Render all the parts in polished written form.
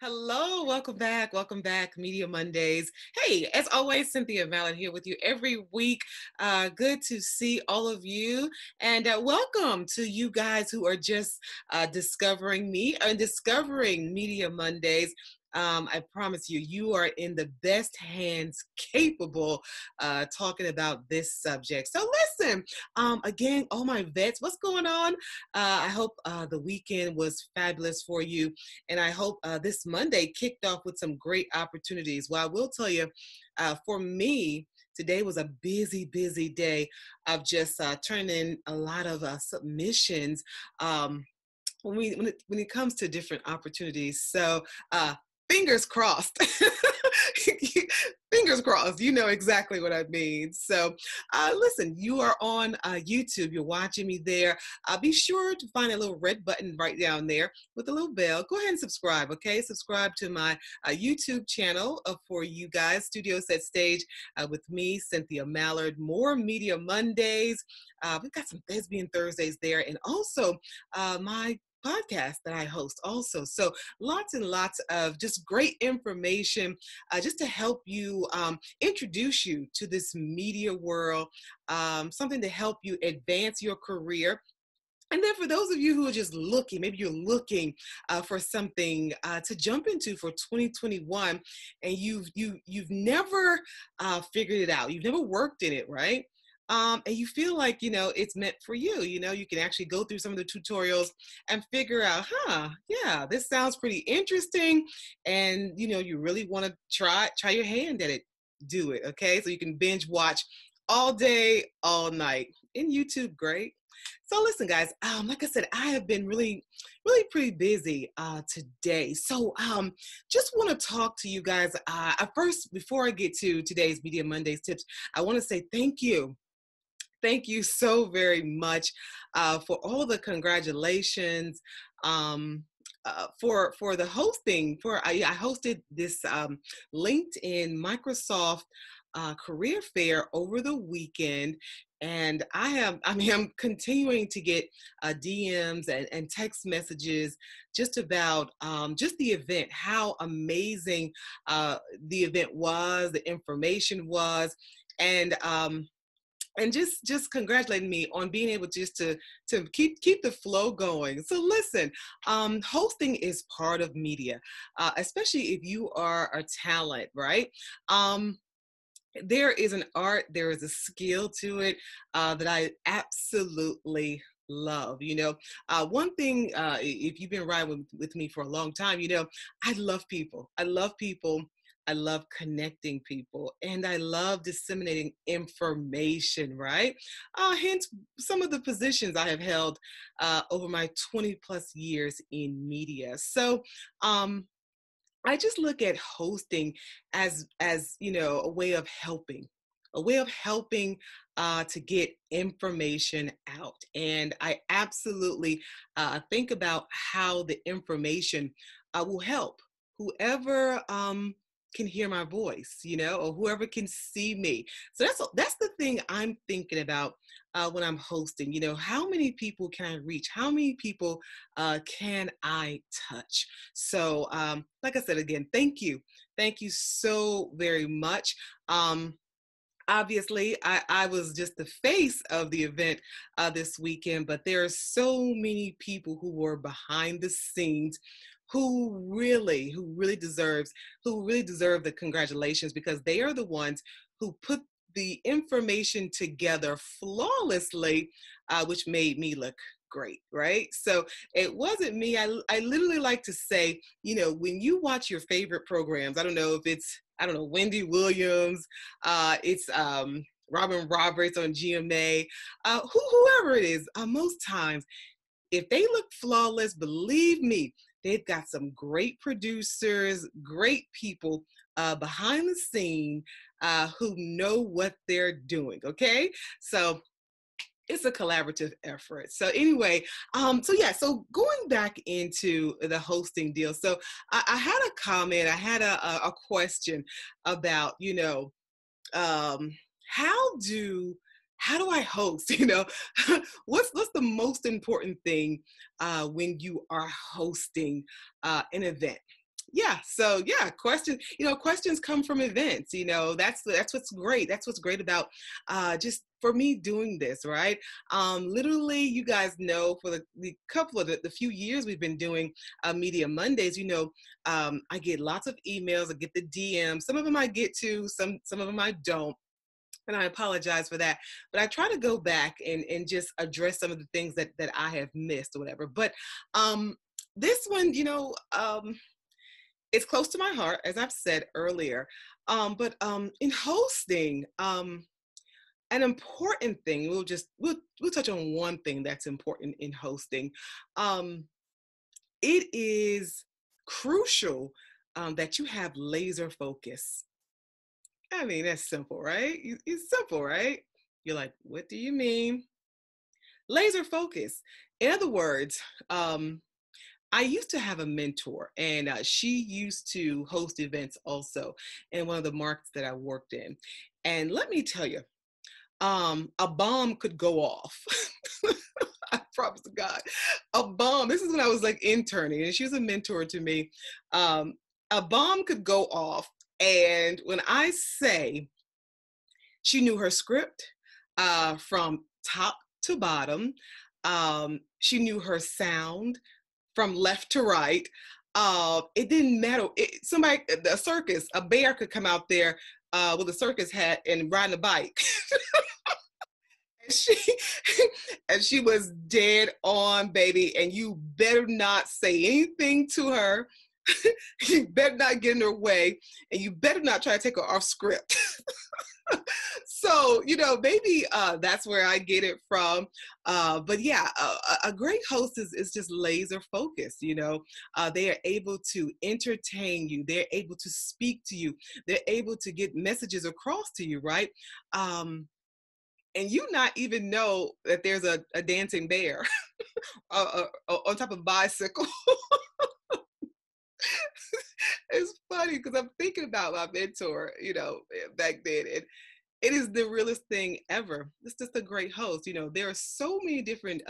Hello, welcome back, Media Mondays. Hey, as always, Cynthia Mallard here with you every week. Good to see all of you, and welcome to you guys who are just discovering me and discovering Media Mondays. I promise you, you are in the best hands capable talking about this subject. So listen, again, all my vets, what's going on? I hope the weekend was fabulous for you. And I hope this Monday kicked off with some great opportunities. Well, I will tell you, for me, today was a busy day of just turning in a lot of submissions when it comes to different opportunities. So fingers crossed. Fingers crossed, you know exactly what I mean. So listen, you are on YouTube, you're watching me there. Be sure to find a little red button right down there with a little bell. Go ahead and subscribe, okay? Subscribe to my YouTube channel for you guys, StudioSetStage with me, Cynthia Mallard. More Media Mondays. We've got some Thespian Thursdays there, and also my podcast that I host also. So lots and lots of just great information just to help you introduce you to this media world, something to help you advance your career. And then for those of you who are just looking, maybe you're looking for something to jump into for 2021, and you've never figured it out, you've never worked in it, right? And you feel like, it's meant for you. You can actually go through some of the tutorials and figure out, yeah, this sounds pretty interesting. And, you really want to try your hand at it, do it. Okay. So you can binge watch all day, all night in YouTube. Great. So listen, guys, like I said, I have been really pretty busy today. So just want to talk to you guys. First, before I get to today's Media Mondays tips, I want to say thank you. Thank you so very much for all the congratulations, for the hosting. I hosted this LinkedIn Microsoft career fair over the weekend, and I'm continuing to get DMs and text messages just about just the event, how amazing the event was, the information was, and just congratulating me on being able just to keep the flow going. So listen, hosting is part of media, especially if you are a talent, right? There is an art, there is a skill to it that I absolutely love. One thing, if you've been riding with me for a long time, I love people. I love people. I love connecting people, and I love disseminating information, right? Hence some of the positions I have held over my 20 plus years in media. So I just look at hosting as a way of helping, to get information out. And I absolutely think about how the information will help whoever can hear my voice, or whoever can see me. So that's the thing I'm thinking about when I'm hosting. How many people can I reach? How many people can I touch? So, like I said, again, thank you so very much. Obviously, I was just the face of the event this weekend, but there are so many people who were behind the scenes who really deserve the congratulations, because they are the ones who put the information together flawlessly, which made me look great, right? So it wasn't me. I literally like to say, when you watch your favorite programs, I don't know if it's, Wendy Williams, it's Robin Roberts on GMA, whoever it is, most times, if they look flawless, believe me, they've got some great producers, great people behind the scene who know what they're doing, okay? So it's a collaborative effort. So anyway, so going back into the hosting deal. So I had a comment, I had a question about, how do I host? What's the most important thing when you are hosting an event? Yeah, so yeah, questions, questions come from events. That's what's great. That's what's great about just for me doing this, right? Literally, you guys know, for the couple of the few years we've been doing Media Mondays, I get lots of emails, I get the DMs. Some of them I get to, some of them I don't. And I apologize for that. But I try to go back and just address some of the things that I have missed or whatever. But this one, it's close to my heart, as I've said earlier. But in hosting, an important thing, we'll touch on one thing that's important in hosting. It is crucial that you have laser focus. I mean, that's simple, right? It's simple, right? You're like, what do you mean? Laser focus. In other words, I used to have a mentor, and she used to host events also in one of the markets that I worked in. And let me tell you, a bomb could go off. I promise to God, a bomb. This is when I was like interning, and she was a mentor to me. Um, a bomb could go off, and when I say she knew her script from top to bottom, she knew her sound from left to right. It didn't matter. A circus, a bear could come out there with a circus hat and riding a bike. she and she was dead on, baby. And you better not say anything to her. You better not get in her way, and you better not try to take her off script. So maybe that's where I get it from. But yeah, a great host is just laser focused. They are able to entertain you, they're able to speak to you, they're able to get messages across to you, right? And you not even know that there's a dancing bear on top of a bicycle. It's funny because I'm thinking about my mentor, back then, and it is the realest thing ever. It's just a great host. There are so many different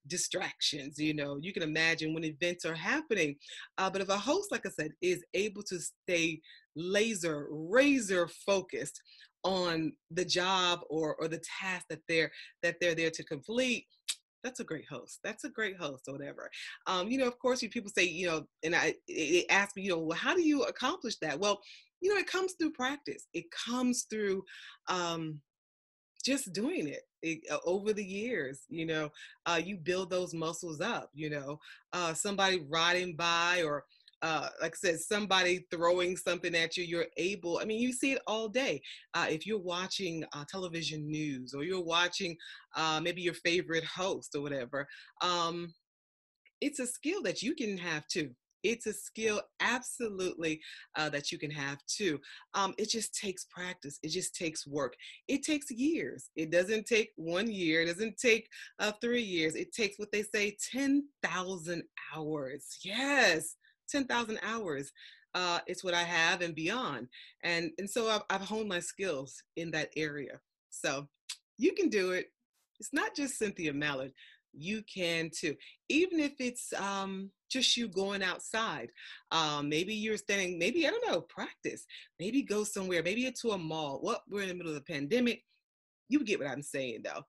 distractions. You can imagine when events are happening. But if a host, like I said, is able to stay razor focused on the job or the task that they're there to complete, that's a great host. That's a great host or whatever. Of course, people say, and it ask me, well, how do you accomplish that? Well, it comes through practice. It comes through just doing it over the years. You build those muscles up. Somebody riding by, or like I said, somebody throwing something at you, you're able, I mean, you see it all day. If you're watching television news, or you're watching maybe your favorite host or whatever, it's a skill that you can have too. It's a skill, absolutely, that you can have too. It just takes practice. It just takes work. It takes years. It doesn't take 1 year. It doesn't take 3 years. It takes, what they say, 10,000 hours. Yes, 10,000 hours. It's what I have and beyond. And so I've honed my skills in that area. So you can do it. It's not just Cynthia Mallard. You can too. Even if it's just you going outside. Maybe you're standing, maybe, I don't know, practice. Maybe go somewhere, maybe into a mall. Well, we're in the middle of the pandemic. You get what I'm saying though.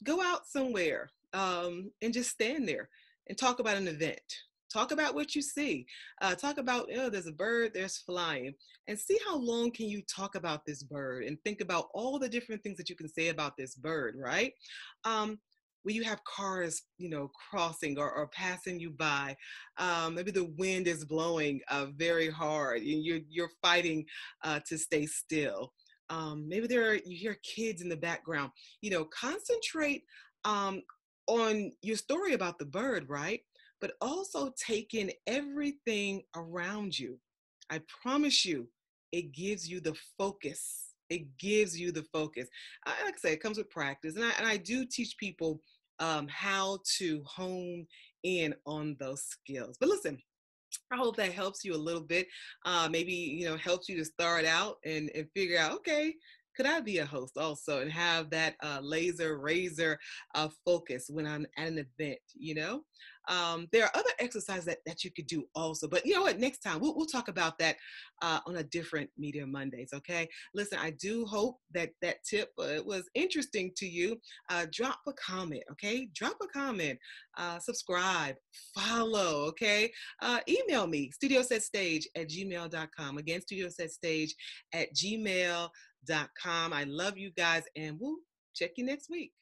Go out somewhere and just stand there and talk about an event. Talk about what you see. Talk about, there's a bird, there's flying. And see how long can you talk about this bird, and think about all the different things that you can say about this bird, right? When you have cars, crossing or passing you by, maybe the wind is blowing very hard, and you're fighting to stay still. Maybe you hear kids in the background. Concentrate on your story about the bird, right? But also take in everything around you. I promise you, it gives you the focus. It gives you the focus. Like I say, it comes with practice. And I do teach people how to hone in on those skills. But listen, I hope that helps you a little bit. Maybe, helps you to start out and figure out, okay, could I be a host also and have that laser razor focus when I'm at an event, you know? There are other exercises that you could do also, but you know what? Next time we'll talk about that on a different Media Mondays, okay? Listen, I do hope that that tip was interesting to you. Drop a comment, okay? Drop a comment, subscribe, follow, okay? Email me, StudioSetStage@gmail.com. Again, StudioSetStage@gmail.com. I love you guys, and we'll check you next week.